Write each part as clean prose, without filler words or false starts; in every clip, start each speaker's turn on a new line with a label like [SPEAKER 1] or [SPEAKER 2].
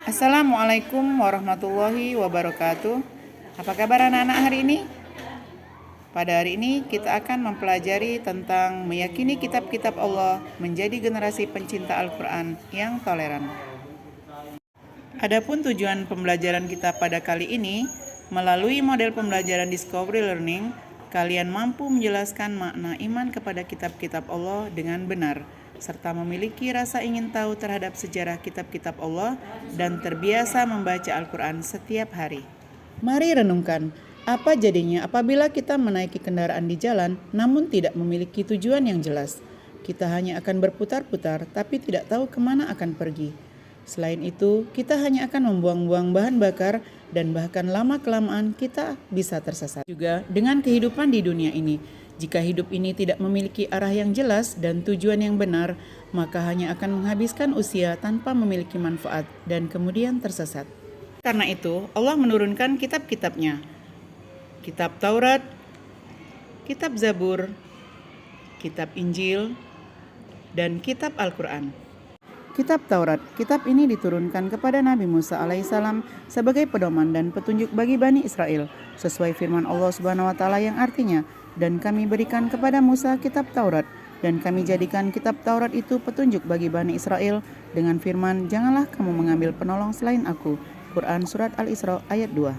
[SPEAKER 1] Assalamualaikum warahmatullahi wabarakatuh. Apa kabar anak-anak hari ini? Pada hari ini kita akan mempelajari tentang meyakini kitab-kitab Allah menjadi generasi pencinta Al-Quran yang toleran. Adapun tujuan pembelajaran kita pada kali ini, melalui model pembelajaran Discovery Learning, kalian mampu menjelaskan makna iman kepada kitab-kitab Allah dengan benar, serta memiliki rasa ingin tahu terhadap sejarah kitab-kitab Allah dan terbiasa membaca Al-Quran setiap hari. Mari renungkan, apa jadinya apabila kita menaiki kendaraan di jalan namun tidak memiliki tujuan yang jelas? Kita hanya akan berputar-putar tapi tidak tahu kemana akan pergi. Selain itu, kita hanya akan membuang-buang bahan bakar dan bahkan lama-kelamaan kita bisa tersesat. Juga dengan kehidupan di dunia ini, jika hidup ini tidak memiliki arah yang jelas dan tujuan yang benar, maka hanya akan menghabiskan usia tanpa memiliki manfaat dan kemudian tersesat. Karena itu, Allah menurunkan kitab-kitabnya, kitab Taurat, kitab Zabur, kitab Injil, dan kitab Al-Quran. Kitab Taurat, kitab ini diturunkan kepada Nabi Musa alaihissalam sebagai pedoman dan petunjuk bagi Bani Israel, sesuai firman Allah Subhanahu wa Ta'ala yang artinya, dan kami berikan kepada Musa kitab Taurat, dan kami jadikan kitab Taurat itu petunjuk bagi Bani Israel dengan firman, janganlah kamu mengambil penolong selain aku. Quran Surat Al-Isra ayat 2.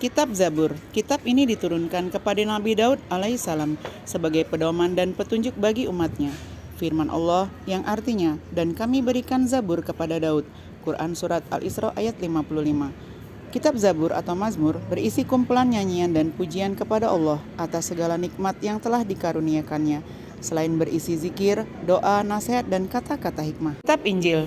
[SPEAKER 1] Kitab Zabur, kitab ini diturunkan kepada Nabi Daud alaihissalam sebagai pedoman dan petunjuk bagi umatnya. Firman Allah yang artinya, dan kami berikan Zabur kepada Daud. Quran Surat Al-Isra ayat 55. Kitab Zabur atau Mazmur berisi kumpulan nyanyian dan pujian kepada Allah atas segala nikmat yang telah dikaruniakannya, selain berisi zikir, doa, nasihat, dan kata-kata hikmah.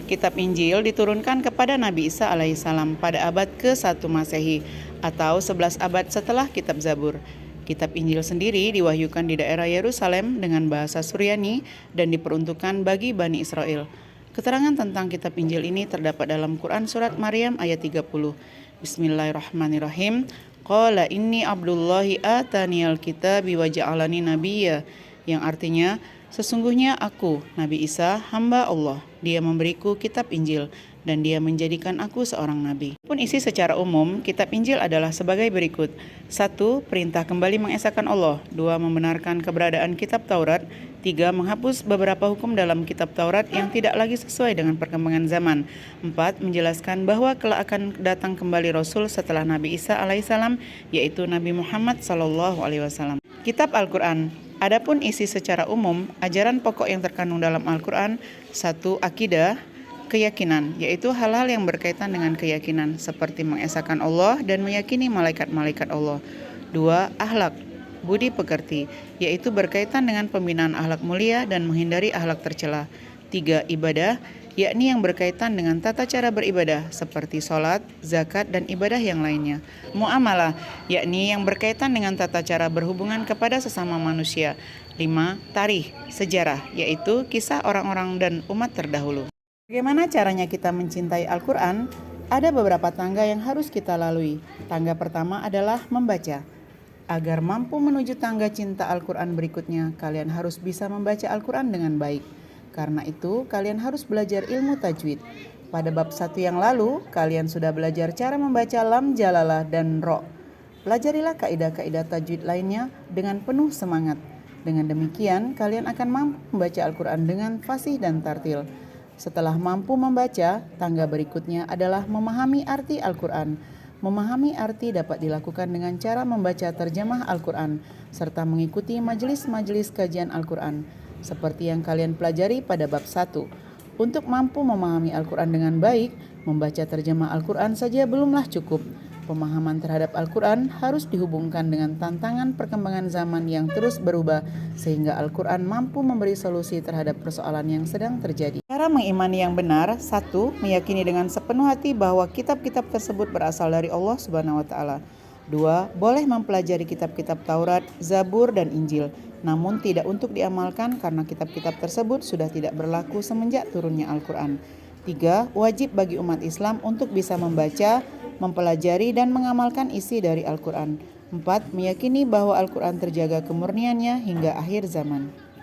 [SPEAKER 1] Kitab Injil diturunkan kepada Nabi Isa alaihissalam pada abad ke-1 Masehi atau 11 abad setelah kitab Zabur. Kitab Injil sendiri diwahyukan di daerah Yerusalem dengan bahasa Suryani dan diperuntukkan bagi Bani Israel. Keterangan tentang kitab Injil ini terdapat dalam Quran Surat Maryam ayat 30. Bismillahirrahmanirrahim. Qala inni abdullahi ataniyal kitabi wa ja'alani nabiyya, yang artinya, sesungguhnya aku, Nabi Isa, hamba Allah. Dia memberiku kitab Injil dan dia menjadikan aku seorang nabi. Pun isi secara umum, kitab Injil adalah sebagai berikut. 1. Perintah kembali mengesahkan Allah. 2. Membenarkan keberadaan kitab Taurat. 3. Menghapus beberapa hukum dalam kitab Taurat yang tidak lagi sesuai dengan perkembangan zaman. 4. Menjelaskan bahwa kelak akan datang kembali Rasul setelah Nabi Isa alaihissalam, yaitu Nabi Muhammad SAW. Kitab Al-Quran. Adapun isi secara umum, ajaran pokok yang terkandung dalam Al-Quran. 1. Akidah, keyakinan, yaitu hal-hal yang berkaitan dengan keyakinan, seperti mengesahkan Allah dan meyakini malaikat-malaikat Allah. 2. Akhlak, budi pekerti, yaitu berkaitan dengan pembinaan akhlak mulia dan menghindari akhlak tercela. 3. Ibadah, yakni yang berkaitan dengan tata cara beribadah seperti sholat, zakat, dan ibadah yang lainnya. Muamalah, yakni yang berkaitan dengan tata cara berhubungan kepada sesama manusia. 5. Tarikh, sejarah, yaitu kisah orang-orang dan umat terdahulu. Bagaimana caranya kita mencintai Al-Quran? Ada beberapa tangga yang harus kita lalui. Tangga pertama adalah membaca. Agar mampu menuju tangga cinta Al-Quran berikutnya, kalian harus bisa membaca Al-Quran dengan baik. Karena itu, kalian harus belajar ilmu tajwid. Pada bab 1 yang lalu, kalian sudah belajar cara membaca lam, jalalah, dan ro. Pelajarilah kaidah-kaidah tajwid lainnya dengan penuh semangat. Dengan demikian, kalian akan mampu membaca Al-Quran dengan fasih dan tartil. Setelah mampu membaca, tangga berikutnya adalah memahami arti Al-Quran. Memahami arti dapat dilakukan dengan cara membaca terjemah Al-Quran, serta mengikuti majelis-majelis kajian Al-Quran, seperti yang kalian pelajari pada bab 1. Untuk mampu memahami Al-Quran dengan baik, membaca terjemah Al-Quran saja belumlah cukup. Pemahaman terhadap Al-Quran harus dihubungkan dengan tantangan perkembangan zaman yang terus berubah, sehingga Al-Quran mampu memberi solusi terhadap persoalan yang sedang terjadi. Cara mengimani yang benar. 1. Meyakini dengan sepenuh hati bahwa kitab-kitab tersebut berasal dari Allah Subhanahu wa Ta'ala. 2. Boleh mempelajari kitab-kitab Taurat, Zabur, dan Injil, namun tidak untuk diamalkan karena kitab-kitab tersebut sudah tidak berlaku semenjak turunnya Al-Quran. 3. Wajib bagi umat Islam untuk bisa membaca, mempelajari, dan mengamalkan isi dari Al-Quran. 4. Meyakini bahwa Al-Quran terjaga kemurniannya hingga akhir zaman.